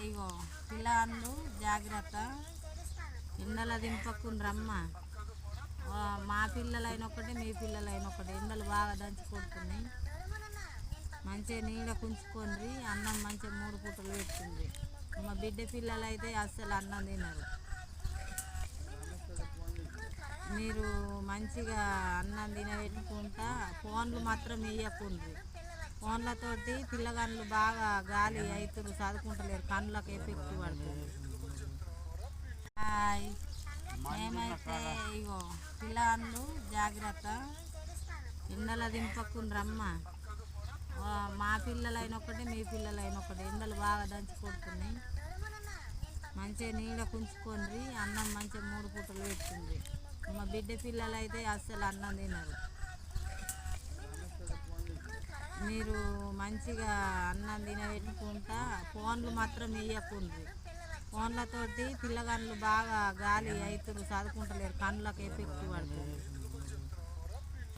ఇగో పిల్లలు జాగ్రత్త, ఎండల దింపకుండా రమ్మ. మా పిల్లలైన ఒకటి, మీ పిల్లలైన ఒకటి. ఎండలు బాగా దంచి కొడుతున్నాయి. మంచిగా నీళ్ళ కుంచుకొని అన్నం మంచిగా 3 పూటలు పెడుతుంది. మా బిడ్డ పిల్లలు అయితే అస్సలు అన్నం తినరు. మీరు మంచిగా అన్నం తినబెట్టుకుంటా ఫోన్లు మాత్రం ఇవ్వకుండ్రి. ఫోన్లతోటి పిల్లగాళ్ళు బాగా గాలి అవుతురు, చదువుకుంటలేరు, కళ్ళకి ఎఫెక్ట్ పడుతుంది. మేమైతే ఇగో పిల్లలు జాగ్రత్త, ఎండల దింపకుండా రమ్మ. మా పిల్లలైన ఒకటి, మీ పిల్లలైన ఒకటి. ఎండలు బాగా దంచి కొడుతున్నాయి. మంచిగా నీళ్ళ కుంచుకొని అన్నం మంచిగా 3 పూటలు పెడుతుంది. మా బిడ్డ పిల్లలు అయితే అస్సలు అన్నం తినరు. మీరు మంచిగా అన్నం తినబెట్టుకుంటా ఫోన్లు మాత్రం ఇవ్వకుండ్రి. ఫోన్లతోటి పిల్లగాళ్ళు బాగా గాలి అవుతురు, చదువుకుంటలేరు, కళ్ళకి ఎఫెక్ట్ పడుతుంది.